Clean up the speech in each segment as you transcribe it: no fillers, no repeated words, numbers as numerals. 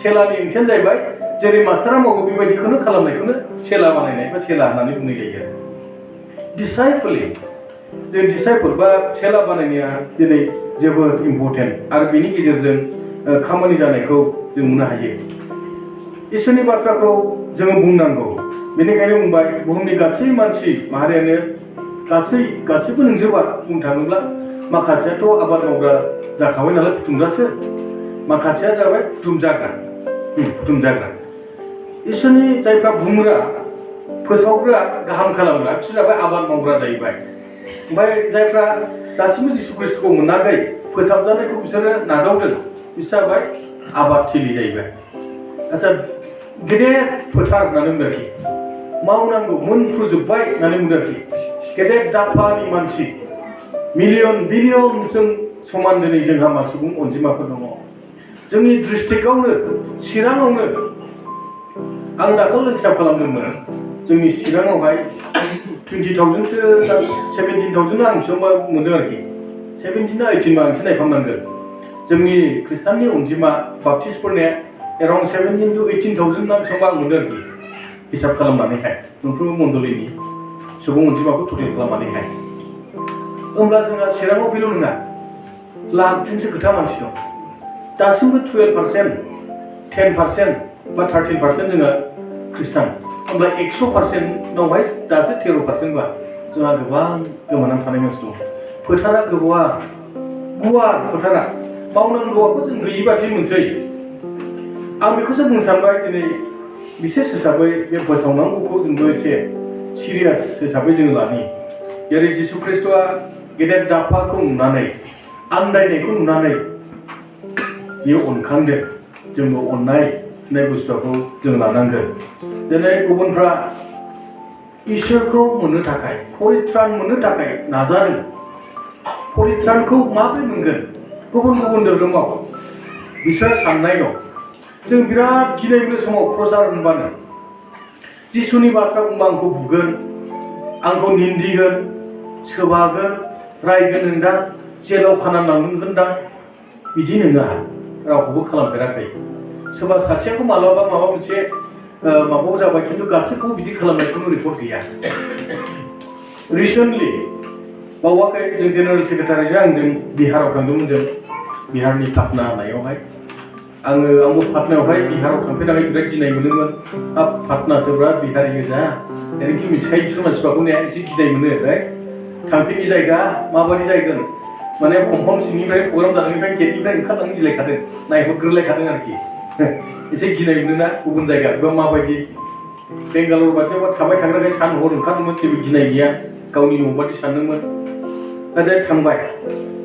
सेलानि ओंथियानो जाहैबाय जेरै मास्टारा मावो बेबायदिखौनो खालामनायखौनो सेला बानायनाय बा सेला होननानै बुंनाय जायो आरो डिसाइपलिं जों डिसाइपल बा सेला बानायनाया दिनै जोबोद इम्परटेन्ट आरो बेनि गेजेरजों खामानि जानायखौ जों नुनो हायो इसोरनि बाथ्राखौ जोङो बुंनांगौ बेनिखायनो बुंबाय बुहुमनि गासै मानसि माहारियानो गासैबो नंजोबा बुंनो थाङोब्ला माखासेयाथ' आबाद मावग्रा जाखाबाय नालाय फुथुमग्रासो माखासेया जाबाय फुथुमजाग्रा इसोरनि जायफ्रा बुंग्रा फोसावग्रा गाहाम खालामग्रा बिसोर जाबाय आबाद मावग्रा जाहैबाय ओमफ्राय जायफ्रा दासिमबो जिसु ख्रिस्ट'खौ मोनाखै फोसाबजानायखौ बिसोरो नाजावदों बिसोर जाबाय आबादथिलि जाहैबाय आচ্ছা गेदेर फोथार होननानै बुंदों आरोखि मावनांगौ मोनफ्रुजोब्बाय होननानै बुंदों आरोखि गेदेर दाफानि मानसि मिलियन बिलियनजों समान दिनै जोंहा सुबुं अनजिमाफोर दङ जोंनि डिस्ट्रिक्टआवनो चिराङावनो आं दाखालि हिसाब खालामदोंमोन जोंनि चिराङावहाय 20,000सो 17,000 आं बेसेबांबा मोनदों आरोखि 17 ना 18 आंसो नायफामनांगोन जोंनि खृष्टाननि अनजिमा बाप्टिस्टफोरनिया एराउन्ड 17 to 18,000 ना बेसेबांबा आं मोनदों आरोखि हिसाब खालामनानैहाय मोनफ्रोमबो मण्डलिनि सुबुं अनजिमाखौ टटेल खालामनानैहाय होमब्ला जोंहा चिराङाव बेल' नङा लाखजोंसो खोथा मानसि दं दासिमबो 12%, 10% बा 13% जोङो खृष्टान होमब्ला 100%आवहाय दासो 13% बा जोंहा गोबां गोमानानै थानाय मानसि दं फोथारा गुवार फोथारा मावनांगौआखौ जों गैयि बादि मोनसै आं बेखौसो बुंनो सानबाय दिनै बिसेस हिसाबै बे फोसावनांगौखौ जोंबो एसे सिरियास हिसाबै जोङो लानि जेरै जिसु ख्रिस्ट'आ गेदेर दाफाखौ नुनानै आन्दायनायखौ नुनानै बियो अनखांदों जोंबो अननाय बुस्थुखौ जों लानांगोन दिनै गुबुनफ्रा इसोरखौ मोननो थाखाय परित्रान मोननो थाखाय नाजादों परित्रानखौ माबोरै मोनगोन गुबुन धोरोमाव बिसोर साननाय दं जों बिराद गिनाय मोनो समाव प्रसार होनबानो जिसुनि बाथ्रा बुंबा आंखौ बुगोन आंखौ निन्दिगोन सोबागोन रायगोन होनदां जेलाव खानानै लांगोनदां बिदि नङा रावखौबो खालामफेराखै सोरबा सासेखौ मालाबा माबा मोनसे माबायाव जाबाय खिन्थु गासैखौबो बिदि खालामनायखौनो रिपर्ट गैया रिसेन्टलि बावाखै जों जेनेरेल सेक्रेटारिजों आंजों बिहाराव थांदोंमोन जों बिहारनि पाटना होननायावहाय आंबो पाटनायावहाय बिहाराव थांफेरनानै बिराद गिनाय मोनोमोन हाब पाटनासो बिराद बिहारि गोजा ओरैनो मिथिखायो बिसोर मानसिफोरखौ एसे गिनाय मोनो थांफेरि जायगा माबायदि जायगोन माने कम्पाउन्ड सिंनिफ्राय प्रग्राम जानायनिफ्राय गेटनिफ्राय ओंखारलांनो गिलायखादों नायहरग्रोलायखादों आरोखि एसे गिनाय मोनोना गुबुन जायगा बा माबायदि बेंगालर बादियावबा थाबाय थाग्राखाय सान हर ओंखारदोंमोन जेबो गिनाय गैया गावनि न' बादि सानदोंमोन नाथाय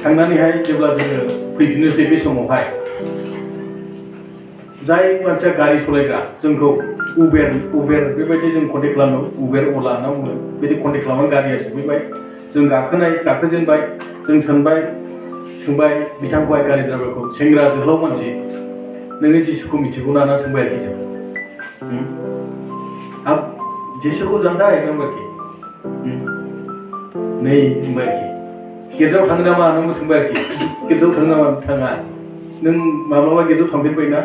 थांनानैहाय जेब्ला जोङो फैफिननोसै बे समावहाय जाय मानसिया गारि सालायग्रा जोंखौ उबेर बेबायदि जों कन्टेक्ट खालामो उबेर अला होनना बुङो बिदि कन्टेक्ट खालामनानै गारिया सफैबाय जों गाखोजेनबाय जों सोंबाय बिथांखौहाय गारि ड्राइभारखौ सेंग्रा जोहोलाव मानसि नोङो जिसुखौ मिथिगौ ना सोंबाय आरोखि जों हाब जिसुखौ जानता है आरोखि नै बुंबाय आरोखि गिर्जायाव थाङो नामा नोंबो सोंबाय आरोखि गिर्जायाव थाङो नामा थाङा नों माब्लाबा गिर्जायाव थांफेरबायना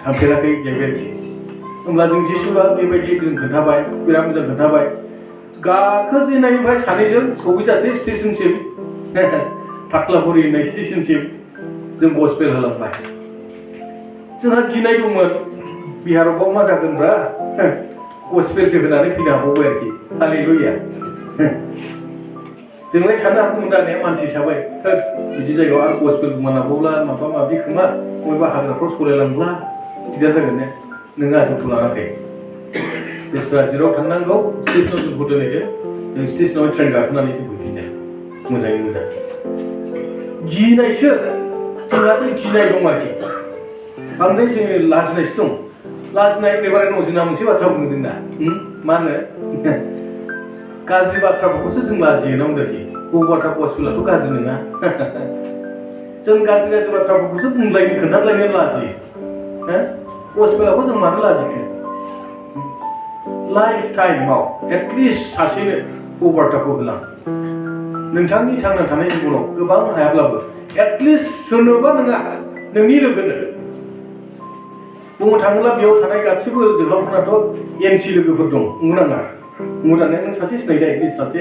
थांफेराखै जाहैबाय आरोखि होमब्ला जों जिसुआ बेबायदि जों खोन्थाबाय बिराद मोजां खोन्थाबाय गाखोजेननायनिफ्राय सानैजों सौहैजासे स्टेशनसिम फाथलापुरि होननाय स्टेशनसिम जों गस्पेल होलांबाय जोंहा गिनाय दंमोन बिहाराव मा जागोनब्रा गस्पेलसो होनानै फैनो हाबावबाय आरोखि हालेलुया जोंलाय साननो हागौमोन दा ने मानसि हिसाबै बिदि जायगायाव आरो गस्पेल मोनाबावब्ला माबा माबि खोमा बबेबा हाग्राफ्राव सलायलांब्ला दिगदार जागोन ने नोंहा जोंखौ लानाखै बेस्रा जिराव थांनांगौ स्टेशनाव जोंखौ दोनहैदो जों स्टेशनाव ट्रेन गाखोनानै जों फैफिनदों मोजाङै मोजां गिनायसो जोंहा गिनाय दं आरोखि बांद्राय जोङो लाजिनायसो दं लाजिनाय एबारे उनाव जोंना मोनसे बाथ्रा बुंदों ना मा होनो गाज्रि बाथ्राफोरखौसो जों लाजियो ना बुंदों आरोखि बबेबा गस्पेलाथ' गाज्रि नङा जों गाज्रि बाथ्राफोरखौसो बुंलायनो खोन्थालायनो लाजियो गस्पेलाखौ जों मानो लाजिखो लाइफ टाइमाव एटलिस्ट सासेनो बबार्ताखौ होलां नोंथांनि थांना थानाय जिबनाव गोबां हायाब्लाबो एटलिस्ट सोरनोबा नङा नोंनि लोगोनो बुंनो थाङोब्ला बेयाव थानाय गासैबो जोहोलावफोरनाथ' एनसि लोगोफोर दं नंगौना नङा नों सासे सिनायदा सासे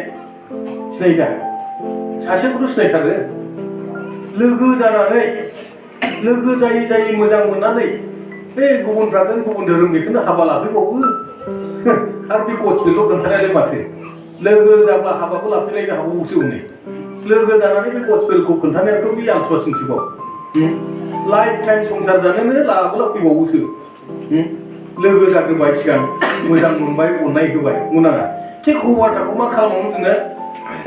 सिनायदा सासेखौथ' सिनायथारो लोगो जानानै लोगो जायै जायै मोजां मोननानै बे गुबुनफ्रानो गुबुन धोरोम बेखौनो हाबा लाफैबावो आरो बे गसपेलल' खोन्थानायालाय माथो लोगो जाब्ला हाबाखौ लाफैलायनो हाबावोसो हनै लोगो जानानै बे गसपेलखौ खोन्थानायाथ' बे आल्ट्रासिंसोबाव लाइफ टाइम संसार जानोनो लाबोला फैबावोसो लोगो जाग्रोबाय सिगां मोजां मोनबाय अननाय होबाय नङा थिग हौवाथाखौ मा खालामो जोङो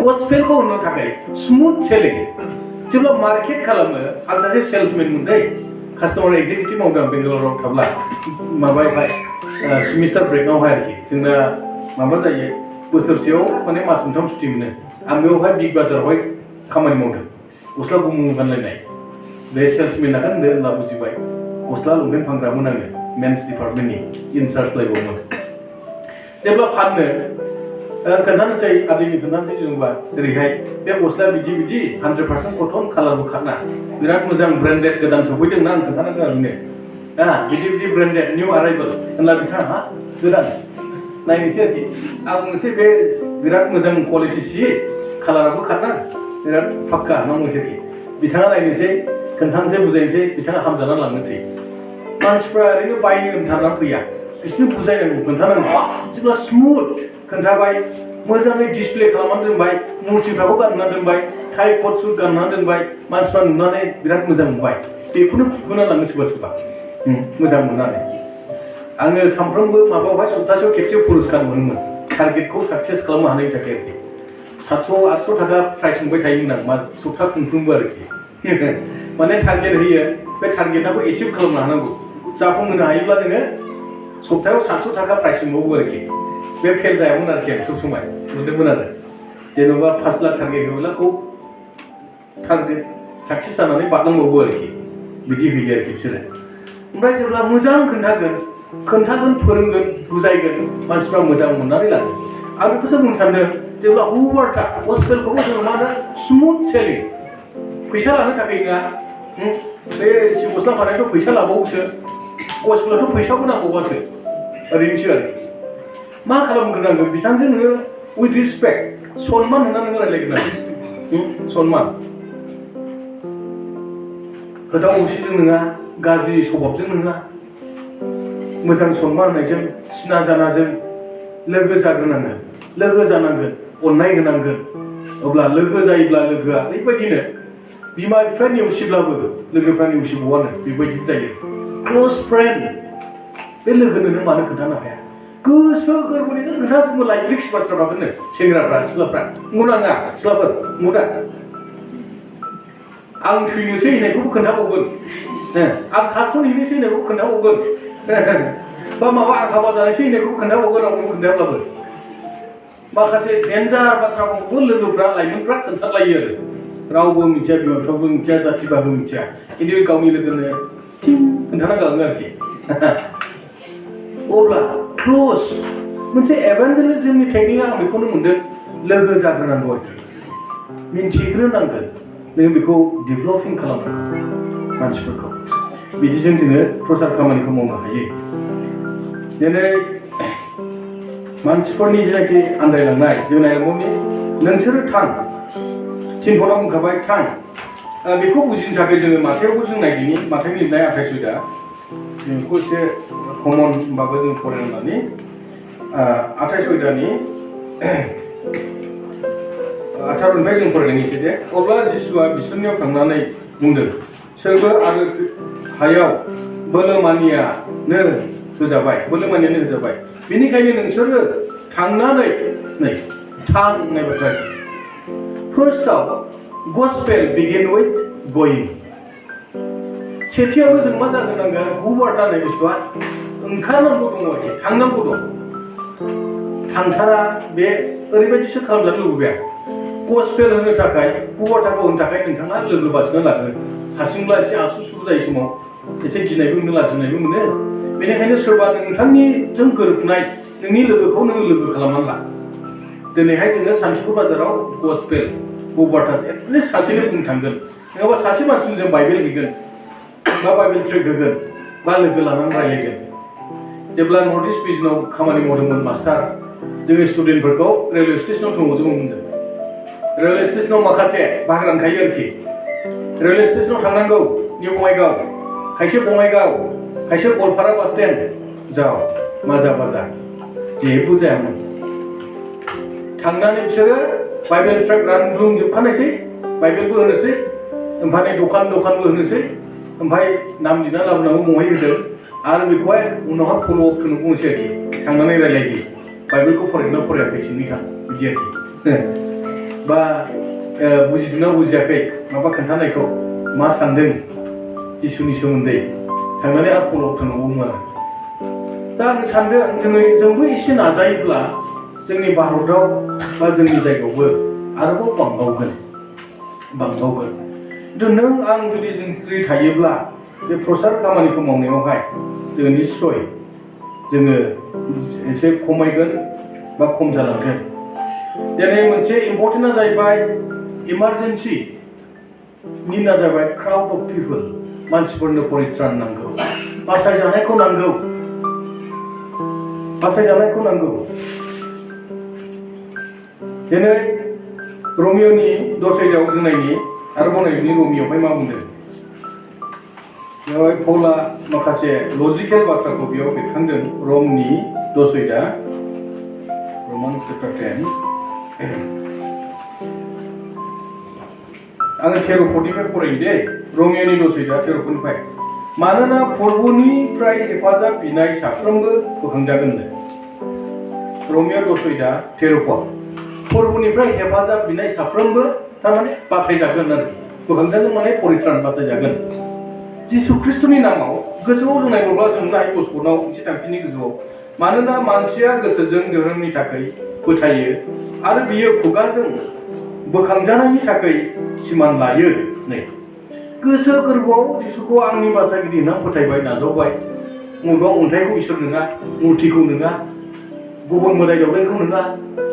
गसपेलखौ होनो थाखाय स्मुथ सेलिं जेब्ला मार्केट खालामो आं सासे सेल्समेन मोनदै कास्टमार एक्जिकिउटिभ मावदों बेंगालराव थाब्ला माबायावहाय सेमिस्टार ब्रेकआवहाय आरोखि जोंना माबा जायो बोसोरसेयाव माने मास मोनथाम सुटि मोनो आं बेयावहाय बिग बाजारावहाय खामानि मावदों गस्ला गुमुं गानलायनाय बे सेल्समेना होनदो होनना बुजिबाय गस्ला लंपेन्ट फानग्रामोन आङो मेन्स डिपार्टमेन्टनि इनचार्ज लायबावमोन जेब्ला फाननो खोन्थानोसै आदैनि खोन्थानोसै जेनेबा ओरैहाय बे गस्ला बिदि 100% कटन कालारबो खारना बिराद मोजां ब्रेन्डेड गोदान सफैदोंना आं खोन्थानांगौ आरोनो बिदि ब्रेन्डेड निउ आराइभेल होनला बिथाङा हा गोदान नायनोसै आरोखि आं मोनसे बे बिराद मोजां क्वालिटि सि कालाराबो खारना बिराद फाक्का नांगौसै आरोखि बिथाङा नायनोसै खोन्थानोसै बुजायनोसै बिथाङा हामजाना लांनोसै मानसिफ्रा ओरैनो बायनो ओंखारनानै फैया बिसोरनो बुजायनांगौ खोन्थानांगौ जेब्ला स्मुथ खोन्थाबाय मोजाङै डिसप्ले खालामनानै दोनबाय मुर्तिफ्राखौ गानना दोनबाय टाइ कट सुट गानना दोनबाय मानसिफ्रा नुनानै बिराद मोजां मोनबाय बेखौनो फुखोना लाङो सोरबा मोजां मोननानै आङो सानफ्रोमबो माबायावहाय सप्तासेयाव खेबसे पुरस्कार मोनोमोन टारगेटखौ साक्सेस खालामनो हानायनि थाखाय आरोखि 700-800 थाखा प्राइज मोनबाय थायोमोन आं सप्ता खुनफ्रोमबो आरोखि माने टारगेट होयो बे टारगेटखौ एचिभ खालामनो हानांगौ जाफुंहोनो हायोब्ला नोङो सप्तायाव 700 थाखा प्राइज मोनबावो आरोखि बे फेल जायामोन आरोखि आं सब समाय मोनदोंमोन आरो जेन'बा 5 लाख टारगेट होब्लाखौ टारगेट साक्सेस जानानै बारलांबावो आरोखि बिदि होयो आरोखि बिसोरो ओमफ्राय जेब्ला मोजां खोन्थागोन फोरोंगोन बुजायगोन मानसिफ्रा मोजां मोननानै लागोन आं बेखौसो बुंनो सानदों जेब्ला हौवार्टा गसपेलखौबो जोङो मा होनो स्मुथ सेलिं फैसा लानो थाखाय नङा बे गस्ला फाननायथ' फैसा लाबावोसो गसपेलाथ' फैसाबो नांबावासो ओरैनोसो आरोखि मा खालामग्रोनांगौ बिथांजों नोङो उइथ रिसपेक्ट सनमान होनानै नोङो रायलायगोन आरो सनमान खोथा असेजों नङा गाज्रि स्वभाबजों नङा मोजां सनमान होनायजों सिना जानाजों लोगो जानांगोन अननाय होनांगोन अब्ला लोगो जायोब्ला लोगोआ ओरैबायदिनो बिमा बिफा नेवसिब्लाबो लोगोफ्रा नेवसिबावानो बेबायदि जायो क्ल'ज फ्रेन्ड बे लोगोनो नों मानो खोन्थानो हाया गोसो गोरबोनि खोन्थाजोबो लाइब्रिक्स बाथ्राफ्राखौनो सेंग्राफ्रा सिख्लाफ्रा नङा सिख्लाफोर नङा आं थैनोसै होननायखौबो खोन्थाबावगोन आं खारस'हैनोसै होननायखौबो खोन्थाबावगोन बा माबा आं हाबा जानोसै होननायखौबो खोन्थाबावगोन रावबो खोन्थायाब्लाबो माखासे डेन्जार बाथ्राखौबो लोगोफ्रा लाइमोनफ्रा खोन्थालायो आरो रावबो मिथिया बिमा बिफाबो मिथिया जाथिबाबो मिथिया खिन्थु गावनि लोगोनो थिं खोन्थाना गालाङो आरोखि अब्ला क्ल'ज मोनसे एभान्जेलिजमनि टेकनिकआ आं बेखौनो मोनदों लोगो जाग्रोनांगौ आरोखि मिन्थिग्रोनांगोन नों बेखौ डेभेलपिं खालामनांगौ मानसिफोरखौ बिदिजों जोङो प्रसार खामानिखौ मावनो हायो दिनै मानसिफोरनि जेनाखि आन्दायलांनाय जों नायलांगौनि नोंसोरो थां थिनफनाव बुंखाबाय थां बेखौ बुजिनो थाखाय जोङो माथायावबो जों नायदिनि माथाइनि लिरनाय 28 दा जों बेखौ एसे कमन होमबाबो जों फरायनानै 28 दानि 18निफ्राय जों फरायनायनि दे अब्ला जिसुआ बिसोरनियाव थांनानै बुंदों सोरबो आरो हायाव बोलोमानियानो होजाबाय बेनिखायनो नोंसोरो थांनानै नै थां होननाय बाथ्रा फार्स्टआव गसपेल बिगिन उइथ गयिं सेथियावनो जों मा जाग्रोनांगोन हौवार्टा होननाय बुस्थुआ ओंखारनांगौ दङ आरोखि थांनांगौ दं थांथारा बे ओरैबायदिसो खालामजानो लुबैबाय गसपेल होनो थाखाय हौवार्टाखौ होनो थाखाय नोंथाङा लोगो बासिनो लागोन हारसिंब्ला एसे आसु जायो समाव एसे गिनायबो मोनो लाजिनायबो मोनो बेनिखायनो सोरबा नोंथांनिजों गोरोबनाय नोंनि लोगोखौ नोङो लोगो खालामनानै ला दिनैहाय जोङो सानथिफुर बाजाराव गसपेल हौवार्टा एटलिस्ट सासेनो बुंनो थांगोन नङाबा सासे मानसिनो जों बाइबेल हैगोन बा बाइबेल ट्रेक होगोन बा लोगो लानानै रायलायगोन जेब्ला नर्थ इस्ट डिभिजनाव खामानि मावदोंमोन मास्टार जोंनि स्टुडेन्टफोरखौ रेलवे स्टेशनाव थांबावजोबोमोन जों रेलवे स्टेशनाव माखासे बाहागो रानखायो आरोखि रेलवे स्टेशनाव थांनांगौ निउ बङाइगाव खायसे बङाइगाव खायसे गवालपारा बास स्टेन्ड जाव माजा बाजा जेबो जायामोन थांनानै बिसोरो बाइबेल ट्रेक रानग्लुंजोबखानायसै बाइबेलबो होनोसै ओमफ्राय दखानबो होनोसै ओमफ्राय नाम लिरना लाबोनांगौ बहाय होदों आरो बेखौहाय उनावहाय फल' अप खौनो बुंनोसै आरोखि थांनानै रायलायदो बाइबेलखौ फरायदोंना फरायाखै सोंनिखां बिदि आरोखि बा बुजिदोंना बुजियाखै माबा खोन्थानायखौ मा सानदों जिसुनि सोमोन्दै थांनानै आरो फल' अप होनांगौमोन आरो दा आं सानदों जोंबो एसे नाजायोब्ला जोंनि भारताव बा जोंनि जायगायावबो आरोबाव बांबावगोन खिन्थु नों आं जुदि जों स्रि थायोब्ला बे प्रसार खामानिखौ मावनायावहाय जोङो निस्सय जोङो एसे खमायगोन बा खम जालांगोन दिनै मोनसे इम्पर्टेन्टआ जाहैबाय इमारजेन्सि निडआ जाहैबाय क्राउड अफ पिपल मानसिफोरनो परित्रान नांगौ बासायजानायखौ नांगौ दिनै रमिय'नि दसेयाव जोंनायनि आरो बनायनि रमिय'आवहाय मा बुंदों बेवहाय पौला माखासे लजिकेल बाथ्राखौ बेयाव बेरखांदों रमनि दसैदा रमान चैप्टार 10 आङो 13 फरायनो दे रमिय'नि दसैदा 13 मानोना फोरबोनिफ्राय हेफाजाब बिनाय साफ्रोमबो बोखांजागोननो रमिय' दसैदा 13 फोरबोनिफ्राय हेफाजाब बिनाय साफ्रोमबो थारमाने बासायजागोन आरो बोखांजागोन माने परित्रान बासायजागोन जिसु ख्रिस्टनि नामाव गोसोआव जों नायब्ला जों नाय बसनाव एसे थांखिनि गोजौआव मानोना मानसिया गोसोजों धोरोमनि थाखाय फोथायो आरो बियो खुगाजों बोखांजानायनि थाखाय सिमान लायो नै गोसो गोरबोआव जिसुखौ आंनि बासागिरि होनना फोथायबाय नाजावबाय मबेबा अन्थाइखौ इसोर नङा मुर्तिखौ नङा गुबुन मोदाय दावदायखौ नङा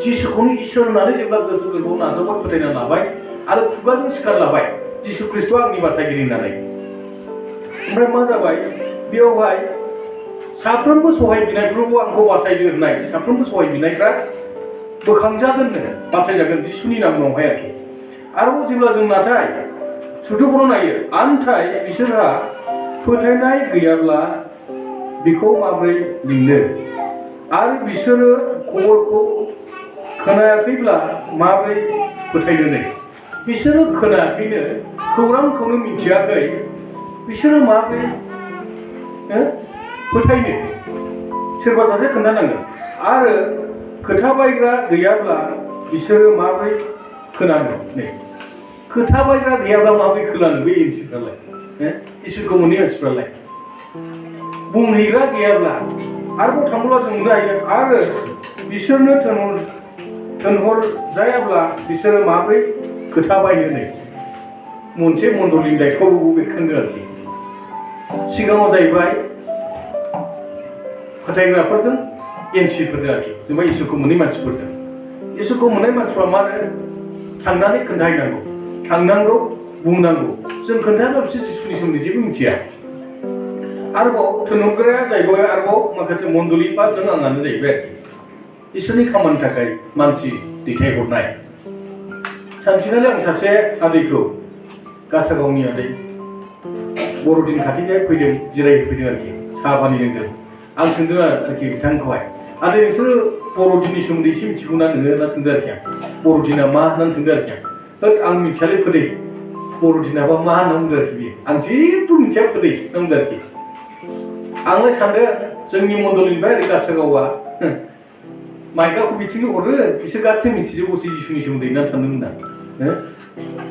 जिसुखौनो इसोर होननानै जेब्ला गोसो गोरबोआव नाजावबाय फोथायना लाबाय आरो खुगाजों सिखार लाबाय जिसु ख्रिस्टआ आंनि बासागिरि होननानै ओमफ्राय मा जाबाय बेयावहाय साफ्रोमबो सहाय बिनायफोरखौ आंखौ बासायदो होननाय साफ्रोमबो सहाय बिनायफ्रा बोखांजागोननो बासायजागोन जिसुनि नामावहाय आरोखि आरोबाव जेब्ला जों नाथाय सुथुखौनो नायो आन्थाय बिसोरहा फोथायनाय गैयाब्ला बेखौ माबोरै लिंनो आरो बिसोरो खबरखौ खोनायाखैब्ला माबोरै फोथायनो बिसोरो खोनायाखैनो खौरांखौनो मिथियाखै बिसोरो माबोरै फोथायनो सोरबा सासे खोन्थानांगोन आरो खोथा बायग्रा गैयाब्ला बिसोरो माबोरै खोनानो खोथा बायग्रा गैयाब्ला माबोरै खोनानो बे मानसिफ्रालाय इसोरखौ मोनै मानसिफ्रालाय बुंहैग्रा गैयाब्ला आरोबाव थांब्ला जों नुनो हायो आरो बिसोरनो थोनहरजायाब्ला बिसोरो माबोरै खोथा बायनो मोनसे मण्डलिनि दायथ'आवबो बेरखांदों आरोखि सिगाङाव जाहैबाय फोथायग्राफोरजों एनसिफोरजों आरोखि जेनेबा इसोरखौ मोनै मानसिफोरजों इसोरखौ मोननाय मानसिफ्रा मा होनो थांनानै खोन्थाहैनांगौ थांनांगौ बुंनांगौ जों खोन्थायाब्ला बिसोर जिसुनि सोमोन्दै जेबो मिथिया आरोबाव थोनहरग्राया जाहैबाय आरोबाव माखासे मण्डलि बा नों आंनानो जाहैबाय इसोरनि खामानिनि थाखाय मानसि दैथायहरनाय सानसेखालि आं सासे आदैखौ गासागावनि आदै बर'दिन खाथिखाय फैदों जिरायफैदों आरोखि साहा पानि लोंदों आं सोंदों आरोखि बिथांखौहाय आदै नोंसोरो बर'दिननि सोमोन्दै एसे मिथिगौना नोङो होनना सोंदों आरोखि आं बर'दिना मा होननानै सोंदों आरोखि आं मिथियालै फोदै बर'दिनाबा मा होनना बुंदों आरोखि बियो आं जेबो मिथिया फोदै होनना बुंदों आरोखि आंलाय सानदों जोंनि मण्डलिनिफ्राय ओरै गासागावआ माइकाखौ बिथिंनो हरो बिसोर गासै मिथिजोबोसै जिसुनि सोमोन्दै होननानै सानदोंमोन आं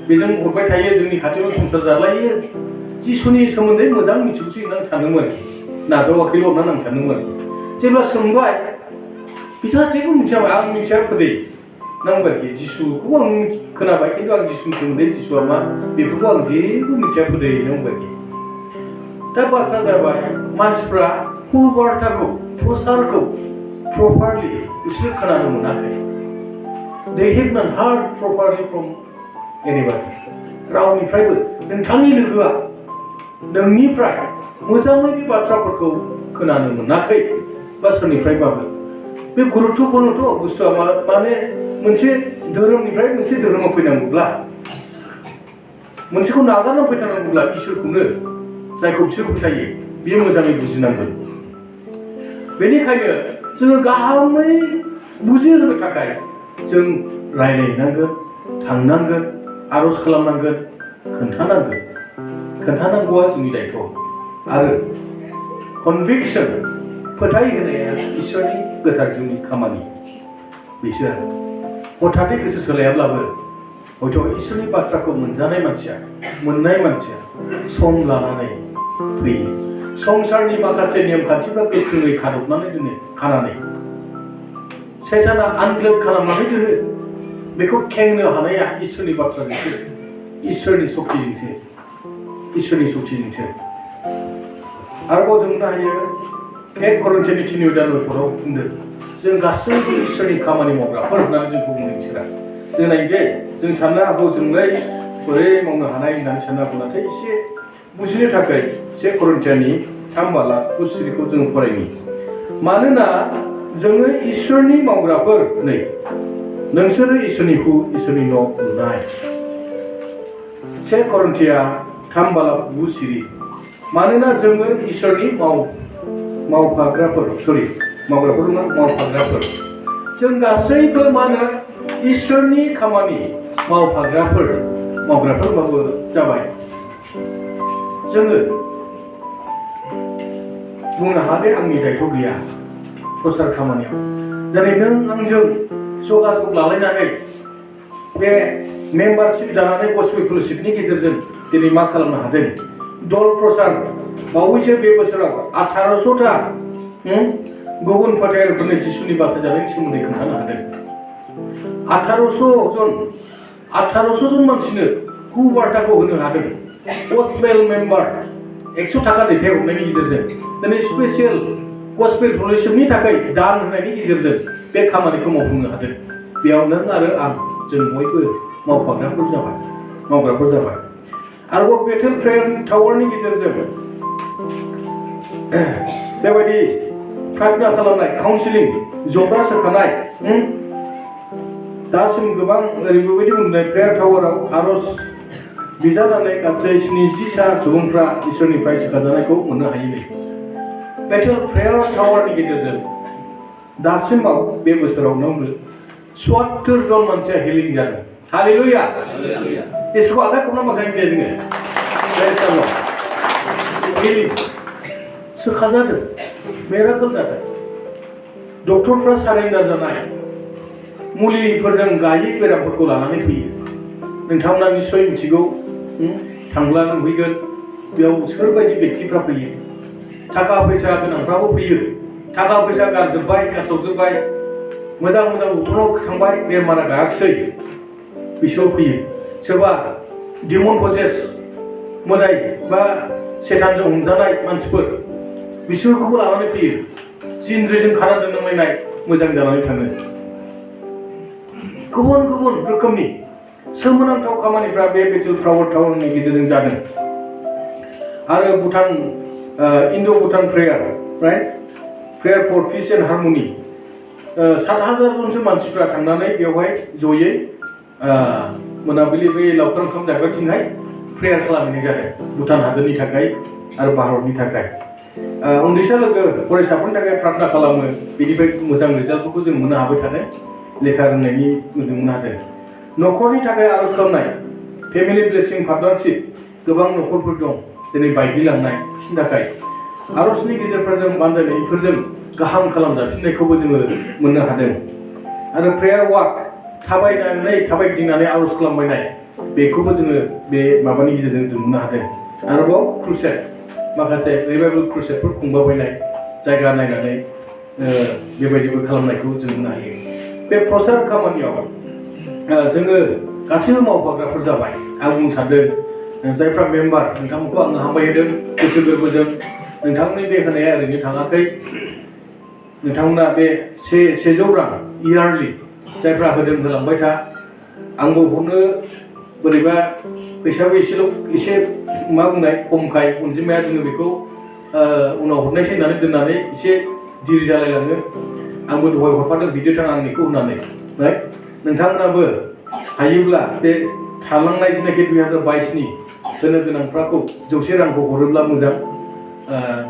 बेजों हरबाय थायो जोंनि खाथियाव संसार जालायो जिसुनि सोमोन्दै मोजां मिथिगौसै होननानै सानदोंमोन आरोखि नाजावाखैल' होननानै आं सानदोंमोन जेब्ला सोंबाय बिथाङा जेबो मिथियाबाय आं मिथिया फोदै नांबाय आरोखि जिसुखौ आं खोनाबाय खिन्थु आं जिसुनि सोमोन्दै जिसुआ मा बेफोरखौ आं जेबो मिथिया फोदै नांबाय आरोखि दा बाथ्रा जाबाय मानसिफ्रा बाथ्राखौ प्रसारखौ प्रपारलि बिसोरो खोनानो मोनाखै they have not heard properly from anybody रावनिफ्रायबो नोंथांनि लोगोआ नोंनिफ्राय मोजाङै बे बाथ्राफोरखौ खोनानो मोनाखै बा सोरनिफ्रायबाबो बे गुरुत्वपूर्णथ' बुस्थुआ माने मोनसे धोरोमनिफ्राय मोनसे धोरोमाव फैनांगौब्ला मोनसेखौ नागारना फैथारनांगौब्ला इसोरखौनो जायखौ बिसोर फोथायो बियो मोजाङै बुजिनांगोन। बेनिखायनो जोङो गाहामै बुजिहोनो थाखाय जों रायलायनांगोन, थांनांगोन, आर'ज खालामनांगोन, खोन्थानांगौआ जोंनि दायथ'। आरो कनभिक्सन फोथायहोनाया इसोरनि गोथार जिउनि खामानि। बिसोर हथादै गोसो सोलायाब्लाबो हयथ' इसोरनि बाथ्राखौ मोननाय मानसिया सम लानानै फैयो। संसारनि माखासे नेमखान्थिफ्रा गोख्रोङै खानानै सैताना आनग्लोब खालामनानै दोनो। बेखौ खेंनो हानाया इसोरनि बाथ्राजोंसो, इसोरनि सक्तिजोंसो। आरोबाव जों मोननो हायो 1 करिन्थियानि 3:9 बुंदों जों गासैबो इसोरनि खामानि मावग्राफोर होननानै जोंखौ बुंदों इसोरा। जों नायदे जों साननो हागौ जोंलाय बोरै मावनो हानाय होननानै साननो हागौ, नाथाय एसे बुजिनो थाखाय 1 करिन्थियानि 3:9 जों फरायनि। मानोना जोङो इसोरनि मावग्राफोर नै नोंसोरो इसोरनि न' लुनाय। 1 करिन्थिया 3:9 मानोना जोङो इसोरनि मावफाग्राफोर। जों गासैबो मा होनो इसोरनि खामानि मावग्राफोरबाबो जाबाय। जोङो बुंनो हादे आंनि दायथ' गैया प्रसार खामानियाव। दिनै नों आंजों जगाजग लालायनानै बे मेम्बारशिप जानानै गस्पेल फेल'शिपनि गेजेरजों दिनै मा खालामनो हादों? दल प्रसार बावैसो बे बोसोराव 1800टा गुबुन फोथायग्राफोरनो जिसुनि बासाइजानायनि सोमोन्दै खोन्थानो हादों। 1800 जन मानसिनो बार्ताखौ होनो हादों। गस्पेल मेम्बार 100 थाखा दैथायहरनायनि गेजेरजों दिनै स्पेसियेल गस्पेल फेल'शिपनि थाखाय दान होनायनि गेजेरजों बे खामानिखौ मावफुंनो हादों। बेयाव नों आरो आं जों बयबो मावग्राफोर जाबाय। आरोबाव बेथेल प्रेयार टावारनि गेजेरजों बेबायदि प्रार्थना खालामनाय, काउन्सिलिं, जब्रा सोखानाय, दासिम गोबां ओरैबायदि बुंनाय प्रेयार टावाराव आर'ज बिजानानै गासै 70 सुबुंफ्रा इसोरनिफ्राय सोखाजानायखौ मोननो हायो। बेथेल प्रेयार टावारनि गेजेरजों दासिमाव बे बोसोरावनो 74 जन मानसिया हिलिं जादों। हालेलुया। इसोरखौ आखाइ खबना बाख्नायनो गैया जोङो। हिलिं सोखाजादों, मिराकल जादों। डक्टरफ्रा सारेन्डार जानाय, मुलिफोरजों गायै बेरामफोरखौ लानानै फैयो। नोंथांमोना निस्सय मिथिगौ, थांब्ला नुहैगोन बेयाव सोरबायदि व्यक्तिफ्रा फैयो। थाखा फैसा गोनांफ्राबो फैयो, थाखा फैसा गारजोब्बाय, मोजां डक्टराव थांबाय, बेमारा गायाखिसै, बिसोर फैयो। सोरबा डिमन पजेस मोदाय बा सेतानजों हमजानाय मानसिफोर, बिसोरखौबो लानानै फैयो। जिनज्रिजों खाना दोननांलायनाय मोजां जानानै थाङो। गुबुन रोखोमनि सोमोनांथाव खामानिफ्रा बे बेथेल टावारनि गेजेरजों जादों। आरो Indo' Bhutan prayer for peace and harmony 7,000 जनसो मानसिफ्रा थांनानै बेवहाय जयै मोनाबिलि बै लावखार ओंखाम जाग्राथिंहाय प्रेयार खालामनाय जादों भुटान हादोरनि थाखाय आरो भारतनि थाखाय। उन्दैसा लोगो फरायसाफोरनि थाखाय प्रार्थना खालामो। बेनिफ्राय मोजां रिजाल्टफोरखौ जों मोननो हाबाय थादों। लेखा रोंनायनि जों मोननो हादों। न'खरनि थाखाय आर'ज खालामनाय, फेमिलि ब्लेसिं पार्टनारशिप, गोबां न'खरफोर दं दिनै बायग्लिलांनाय, बिसोरनि थाखाय आर'जनि गेजेरफोरजों बानजायनायफोरजों गाहाम खालामजाफिननायखौबो जोङो मोननो हादों। आरो प्रेयार वाक, थाबायगिदिंनानै आर'ज खालामबायनाय, बेखौबो जोङो बे माबानि गेजेरजों जों मोननो हादों। आरोबाव क्रुसेड, माखासे रिभाइभेल क्रुसेडफोर खुंबायनाय, जायगा नायनानै बेबायदिबो खालामनायखौ जों मोननो हायो। बे प्रसार खामानियाव जोङो गासैबो मावफाग्राफोर जाबाय। आं बुंनो सानदों जायफ्रा मेम्बार, नोंथांमोनखौ आङो हामबाय होदों गोसो गोरबोजों। नोंथांमोननि बे होनाया ओरैनो थाङाखै। नोंथांमोना बे 100 रां इयारलि जायफ्रा होलांबाय था। आंबो हरनो बोरैबा फैसाबो एसे खमखाय अनजिमाया जोङो बेखौ उनाव हरनायसै होननानै दोननानै एसे दिरि जालायलाङो आंबो दहाय हरफादों बिदोथां आंनिखौ होननानै नोंथांमोनाबो हायोब्ला बे थालांनाय जेनाखि 2022नि होनो गोनांफ्राखौ 100 रांखौ हरोब्ला मोजां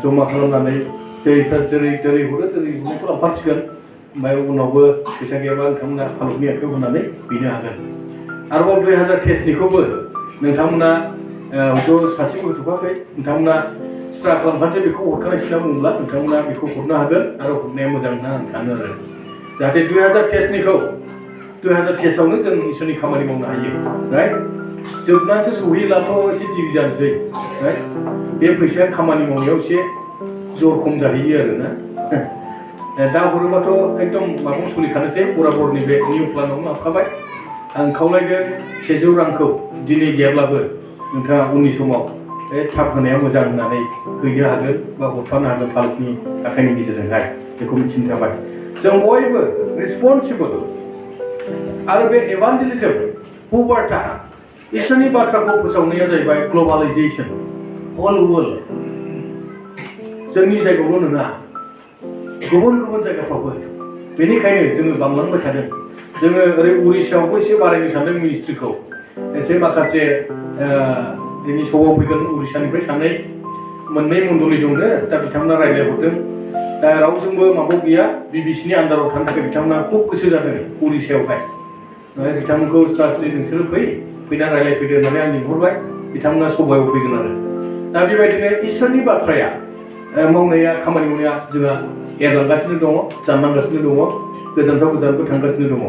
जमा खालामनानै जेरै हरो जेरै हरनायखौ लांफासिगोन ओमफ्राय उनावबो फैसा गैयाबा नोंथांमोना फालकनि आखायाव होनानै बिनो हागोन आरोबाव 2023निखौबो नोंथांमोना हयथ' सासेबो होथ'वाखै नोंथांमोना स्ट्रा खालामखानोसै बेखौ हरखानायसै होनना बुङोब्ला नोंथांमोना बेखौ हरनो हागोन आरो हरनाया मोजां होनना आं सानो आरो जाहाथे 2023निखौ 2023आवनो जों इसोरनि खामानि मावनो हायो राइट जोबनानैसो सहैब्लाथ' एसे दिरि जानोसै राइट बे फैसाया खामानि मावनायाव एसे जर खम जाहैयो आरोना दा हरोबाथ' एकदम माबायाव सोलिखानोसै बराबरनि बे निउ प्लानावनो हाबखाबाय आं खावलायगोन 100 रांखौ दिनै गैयाब्लाबो नोंथाङा उननि समाव थाब होनाया मोजां होननानै हैनो हागोन बा हरफानो हागोन फालकनि आखाइनि गेजेरजोंहाय बेखौ मिथिनो थाबाय जों बयबो रिसपन्सिबल आरो बे एभान्जेलिजम हुबार्टा इसोरनि बाथ्राखौ फोसावनाया जाहैबाय ग्लबेलाइजेसन होल वर्ल्ड जोंनि जायगायावल' नङा गुबुन गुबुन जायगाफ्रावबो बेनिखायनो जोङो बांलांबाय थादों जोङो ओरै उरिष्याआवबो एसे बारायनो सानदों मिनिस्ट्रिखौ एसे माखासे दिनै स'आव फैगोन उरिष्यानिफ्राय सानै मोननै मण्डलि दंनो दा बिथांमोना रायज्लायहरदों दा रावजोंबो माबा गैया बिबिसिनि आन्दाराव थानो थाखाय बिथांमोना खुब गोसो जादों उरिष्याआवहाय बिथांमोनखौ स्रास्रि नोंसोरो फैनानै रायज्लायफैदो होननानै आं लिंहरबाय बिथांमोना सभायाव फैगोन आरो दा बेबायदिनो इसोरनि बाथ्राया मावनाया खामानि मावनाया जोंहा एरलांगासिनो दङ जानलांगासिनो दङ गोजानथाव गोजानबो थांगासिनो दङ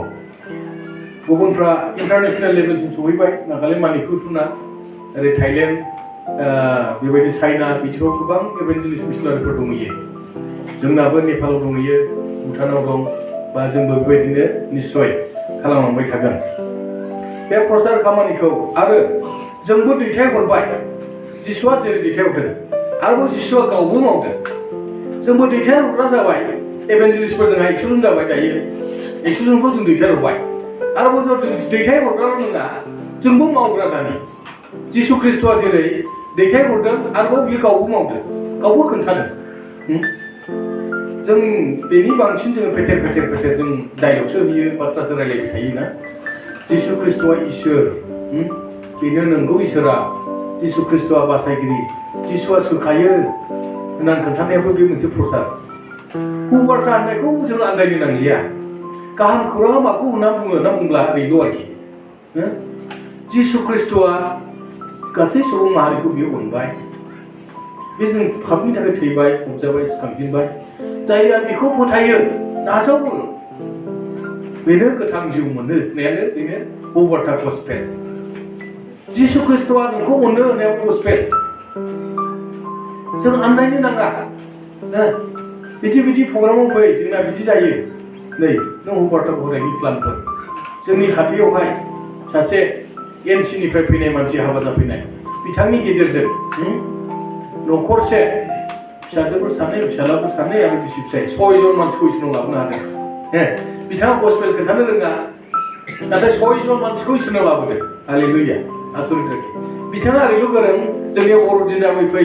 गुबुनफ्रा इन्टारनेसनेल लेभेलसिम सहैबाय नागालेण्ड मानिपुरफोरना ओरै थाइलेण्ड बेबायदि चाइना बिदियाव गोबां एभेन्जेलिस्ट मिशनारिफोर दंहैयो जोंनाबो नेपालाव दंहैयो भुटानाव दं बा जोंबो बेबायदिनो निस्सय खालामलांबाय थागोन बे प्रचार खामानिखौ आरो जोंबो दैथायहरबाय जिसुआ जेरै दैथायहरदों आरोबाव जिसुआ गावबो मावदों जोंबो दैथायहरग्रा जाबाय एभेन्जेलिस्टफोरजोंहाय एक्सुजन जाबाय दायो एक्सुजनखौ जों दैथायहरबाय आरोबाव जों दैथायहरग्राल' नङा जोंबो मावग्रा जानि जिसु ख्रिस्ट'आ जेरै दैथायहरदों आरोबाव बियो गावबो मावदों गावबो खोन्थादों जों बेनि बांसिन जोङो फेथेर जों डायलगसो होयो बाथ्रासो रायलायबाय थायोना जिसु ख्रिस्ट'आ इसोर बेनो नंगौ इसोरा जिसु ख्रिस्ट'आ बासायगिरि जिसुआ सोखायो होननानै खोन्थानायाबो बे मोनसे प्रसार हुबार्टा होननायखौ जों आन्दायनो नांलिया गाहाम खौराङा माखौ होनना बुंब्ला ओरैल' आरोखि जिसु ख्रिस्ट'आ गासै सुबुं माहारिखौ बियो अनबाय बे जों पापनि थाखाय थैबाय हमजाबाय सिखांफिनबाय जायहा बेखौ फोथायो नाजावो बेनो गोथां जिउ मोनो होननायानो बेनो हुबार्टा गस्पेल जिसु ख्रिस्ट'आ नोंखौ अनो होननाया गस्पेल जों आन्दायनो नाङा बिदि प्रग्रामाव फै जोंना बिदि जायो नै नों हुबार्टा होनायनि प्लानफोर जोंनि खाथियावहाय सासे एनसिनिफ्राय फैनाय मानसि हाबा जाफैनाय बिथांनि गेजेरजों न'खरसे फिसाजोफोर सानै फिसालाफोर सानै आरो बिसि फिसाय 6 जन मानसिखौ इसोरनाव लाबोनो हादों बिथाङा गस्पेल खोन्थानो रोङा नाथाय 6 जन मानसिखौ इसोरनाव लाबोदों हालेलुया आसरित आरोखि बिथाङा ओरैल' गोरों जोंनि बर'दिनाबो फै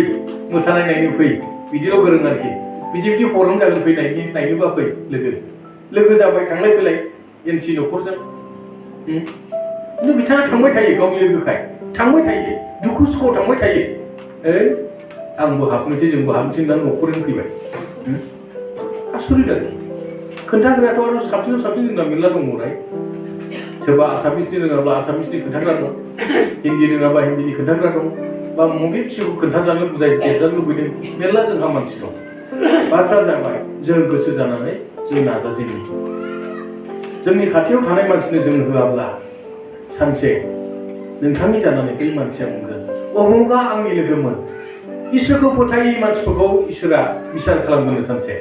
मोसानाय नायनो फै बिदिल' गोरों आरोखि बिदि प्रग्राम जागोन फै नायनोबा फै लोगो जाबाय थांलाय फैलाय एनसि न'खरजों खिन्थु बिथाङा थांबाय थायो गावनि लोगोखाय थांबाय थायो दुखु सुखुआव थांबाय थायो आंबो हाबनोसै जोंबो हाबनोसै होननानै न'खरजों फैबाय आसरित आरोखि खोन्थाग्रायाथ' आरो साबसिन जोंना मेरला दङ सोरबा आसामिसनि रोङाब्ला आसामिसनि खोन्थाग्रा दं हिन्दी रोङाबा हिन्दीनि खोन्थाग्रा दं बा मबे फिसौखौ खोन्थाजानो बुजायजानो लुबैदों मेरला जोंहा मानसि दं बाथ्रा जाबाय जों गोसो जानानै जों नाजाजेनो जोंनि खाथियाव थानाय मानसिनो जों होआब्ला सानसे नोंथांनि जानानै बै मानसिया बुंगोन अमुकआ आंनि लोगोमोन इसोरखौ फोथायै मानसिफोरखौ इसोरा बिसार खालामगोन सानसे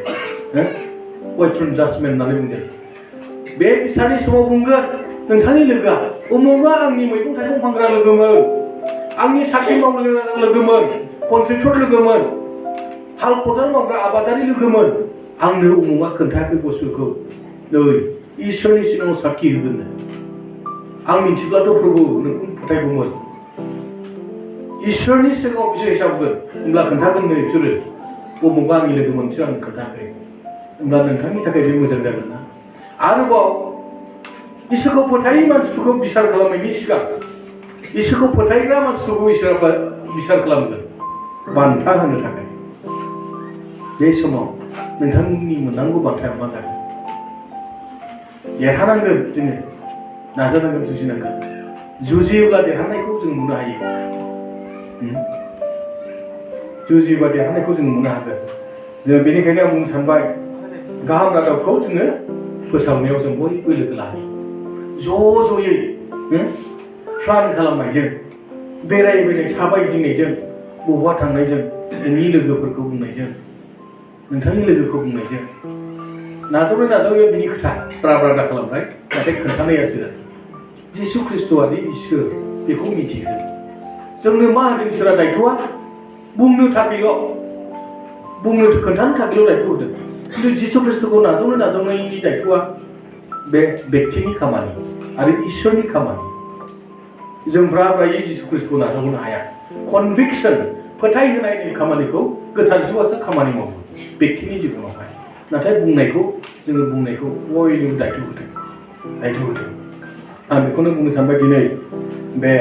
वेथ्रन जाजमेन्ट होननानै बुंदों बे बिसारनि समाव बुंगोन नोंथांनि लोगोआ अमुकआ आंनि मैगं थाइगं फानग्रा लोगोमोन आंनि साख्रि मावग्रा लोगोमोन कन्ट्रेक्टर लोगोमोन हाल खदाल मावग्रा आबादारि लोगोमोन आंनो अमुकआ खोन्थायाखै गसपेलखौ नै इसोरनि सिगाङाव साखि होगोन आं मिथिब्लाथ' प्रभु नोंखौ फोथायगौमोन इसोरनि सिगाङाव बिसोर हिसाब होगोन होमब्ला खोन्थागोन नै बिसोरो बबेबा आंनि लोगो मोनसे आं खोन्थायाखै होमब्ला नोंथांनि थाखाय बे मोजां जागोन ना आरोबाव इसोरखौ फोथायै मानसिफोरखौ बिसार खालामनायनि सिगां इसोरखौ फोथायग्रा मानसिफोरखौ इसोरा बिसार खालामगोन बान्था होनो थाखाय बे समाव नोंथांनि मोननांगौ बान्थाया मा जागोन देरहानांगोन जोङो नाजानांगोन जुजिनांगोन जुजियोब्ला देरहानायखौ जों नुनो हायो जुजियोब्ला देरहानायखौ जों नुनो हागोन जों बेनिखायनो आं बुंनो सानबाय गाहाम रादाबखौ जोङो फोसावनायाव जों बयबो लोगो लायो ज'यै प्लान खालामनायजों बेरायबोनाय थाबायदिंनायजों बबेबा थांनायजों नोंनि लोगोफोरखौ बुंनायजों नोंथांनि लोगोखौ बुंनायजों नाजावनाय बिनि खोथा ब्रा दा खालामबाय नाथाय खोन्थानायासो जिसु ख्रिस्ट'आदि इसोर बेखौ मिथिगोन जोंनो मा होदों इसोरा दायथ'आ बुंनो थाखायल' खोन्थानो थाखायल' दायथ' होदों खिन्थु जिसु ख्रिस्ट'खौ नाजावनायनि दायथ'आ बे व्यक्तिनि खामानि आरो इसोरनि खामानि जों ब्रायै जिसु ख्रिस्ट'खौ नाजावनो हाया कनभिक्सन फोथायहोनाय खामानिखौ गोथार जिउआसो खामानि मावो व्यक्तिनि जिबनावहाय नाथाय बुंनायखौ बयनिबो दायथ' होदों आं बेखौनो बुंनो सानबाय दिनै बे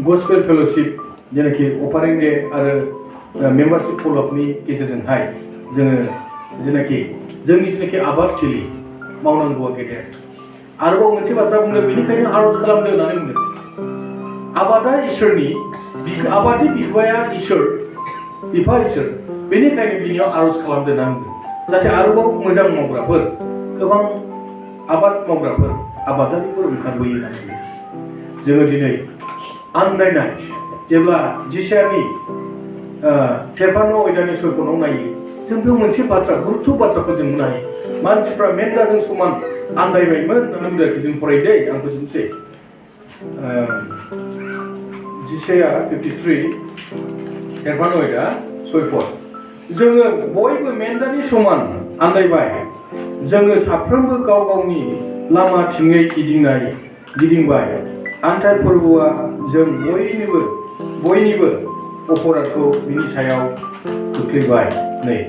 गस्पेल फेल'शिप जेनाखि अफारिं डे आरो मेम्बारशिप फल'आपनि गेजेरजोंहाय जोङो जेनाखि आबादथिलि मावनांगौआ गेदेर आरोबाव मोनसे बाथ्रा बुंदों बेनिखायनो आर'ज खालामदों होननानै बुंदों आबादा इसोरनि आबादनि बिफाया इसोर बेनिखायनो बिनियाव आर'ज खालामदों होनना बुंदों जाहाथे आरोबाव मोजां मावग्राफोर गोबां आबाद मावग्राफोर आबादारिफोर ओंखारबोयो होननानै जोङो दिनै आन्दायनाय जेब्ला जिसायानि 53 आयदानि 6 खनाव नायो जों बेयाव मोनसे गुरुत्व बाथ्राखौ जों नुनो हायो मानसिफ्रा मेन्दाजों समान आन्दायबायमोन होननानै बुंदों जों फरायदो आं फोजोबनोसै जिसाया 53 आयदा 6 पद जोङो बयबो मेन्दानि समान आन्दायबाय जोङो साफ्रोमबो गाव गावनि लामाथिङै गिदिंबाय आन्थाइ फोरबोआ जों बयनिबो अपराधखौ बिनि सायाव खोख्लैबाय नै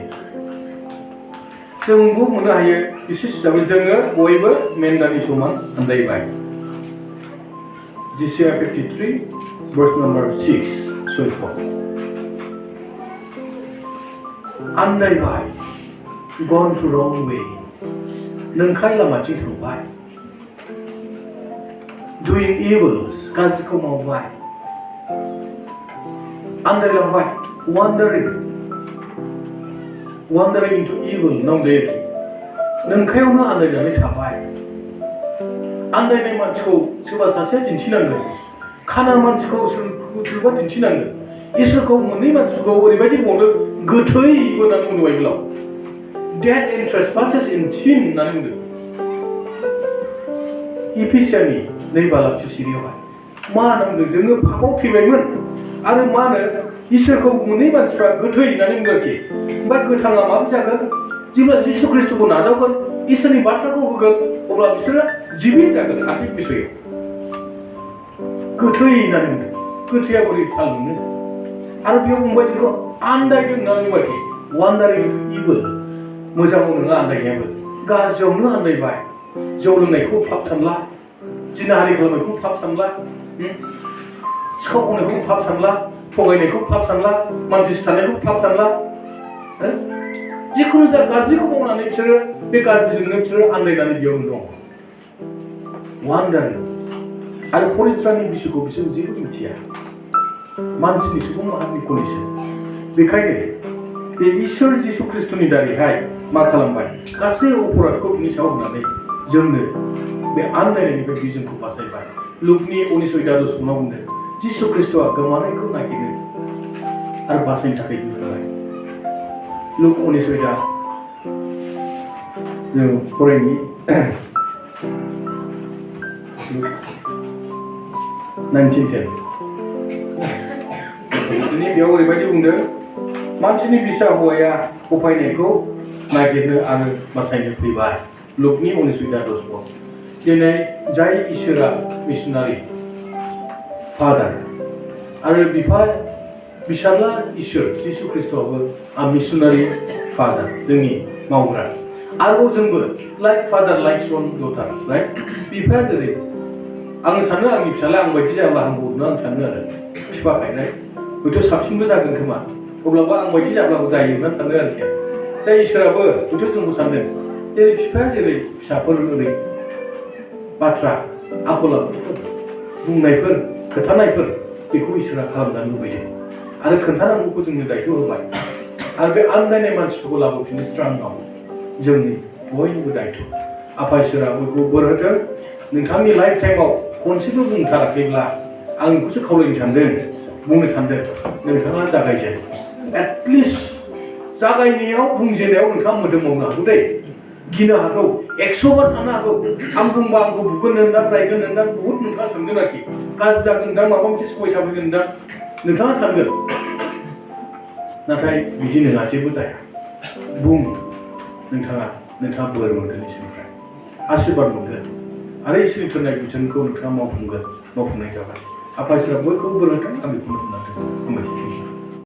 जोंबो मोननो हायो बिसेस हिसाबै जोङो बयबो मेन्दानि समान आन्दायबाय जिसाया 53 verse number 6 आन्दायबाय gone to wrong way नंखाय लामाथिं थांबाय doing evil गाज्रिखौ मावबाय आन्दायलांबाय wandering into evil नांजायो नंखायावनो आन्दायनानै थाबाय आन्दायनाय मानसिखौ सोरबा सासेया दिन्थिनांगोन खाना मानसिखौ सोरबा दिन्थिनांगोन इसोरखौ मोननै मानसिफोरखौ ओरैबायदि बुंदों गोथै होननानै बुंदों बाइबेलाव dead in trespasses in sin होननानै बुंदों इफिसियानि 2:7 मा होनदों जोङो पापाव थैबायमोन आरो मा होनो इसोरखौ मोननै मानसिफ्रा गोथै होननानै बुंदों आरोखि ओमफ्राय गोथाङा माबोरै जागोन जेब्ला जिसु ख्रिस्ट'खौ नाजावगोन इसोरनि बाथ्राखौ होगोन अब्ला बिसोरो जिबित जागोन आर्थिक बिसयाव गोथै होननानै बुंदों गोथैया बोरै थाल मोनो आरो बेयाव बुंबाय जोंखौ आन्दायदों होननानै बुंबाय वान्डारिं इभिल मोजाङाव नोङो आन्दायनायाबो गाज्रियावनो आन्दायबाय जौ लोंनायखौ फाप सानला जिनाहारि खालामनायखौ फाप सानला सिखाव खावनायखौ फाप सानला थगायनायखौ फाप सानला मानसि सिथारनायखौ फाप सानला जिखुनु जा गाज्रिखौ मावनानै बिसोरो बे गाज्रिजोंनो बिसोरो आन्दायनानै बेयावनो दं वान्डारिं आरो परित्राननि बिसयखौ बिसोर जेबो मिथिया मानसिनि सुबुं माहारिनि कन्डिसन बेखायनो बे इसोर जिसु ख्रिस्ट'नि दारैहाय मा खालामबाय गासै अपराधखौ बिनि सायाव होनानै जोंनो बे आन्दायनायनिफ्राय बे जोंखौ बासायबाय लुकनि 19:10 बुंदों जिसु ख्रिस्ट'आ गोमानायखौ नागिरनो आरो बासायनो थाखाय बिबाय लुक 19:10 जों फरायनि 19:10 बेयाव ओरैबायदि बुंदों मानसिनि बिसा हौवाया उफायनायखौ नागिरनो आरो बासायनो फैबाय लुकनि 19:10 दिनै जाय इसोरा मिशनारि फादार आरो बिफा बिसोरला इसोर जिसु ख्रिस्टआबो आ मिशनारि फादार जोंनि मावग्रा आरो जोंबो लाइक फादार लाइक सन डटार राइट बिफाया जेरै आं सानो आंनि फिसाला आं बायदि जाब्ला हामगौनो आं सानो आरो बिफा गायनाय हयथ' साबसिनबो जागोन खोमा अब्लाबो आं बायदि जाब्लाबो जायो होनना सानो आरोखि दा इसोराबो हयथ' जोंबो सानदों जेरै बिफाया जेरै फिसाफोर ओरै बाथ्रा आखल आखुफोर बुंनायफोर खोथानायफोर बेखौ इसोरा खालामजानो लुबैदों आरो खोन्थानांगौखौ जोंनो दायथ' होबाय आरो बे आन्दायनाय मानसिफोरखौ लाबोफिननो स्राङाव जोंनि बयनिबो दायथ' आफा इसोरा बयखौ बोर होथों नोंथांनि लाइफ टाइमाव खनसेबो बुंथाराखैब्ला आं बेखौसो खावलायनो सानदों बुंनो सानदों नोंथाङा जागायजेन एटलिस्ट जागायनायाव बुंजेननायाव नोंथाङा मोदोम मावनो हागौ दै गिनो हागौ 100 बार साननो हागौ आं बुंबा आंखौ बुगोन नोंदां रायगोन नोंदां बहुद नोंथाङा सानगोन आरोखि गाज्रि जागोन नोंदां माबा मोनसे समयसा फैगोन नोंदां नोंथाङा सानगोन नाथाय बिदि नङा जेबो जाया बुं नोंथाङा बोर मोनगोन इसोरनिफ्राय आशीर्बाद मोनगोन आरो इसोरनि थिननाय बिथोनखौ नोंथाङा मावफुंनाय जाबाय आफा इसोरा बयखौबो बोर होथों आं बेखौनो बुंनानै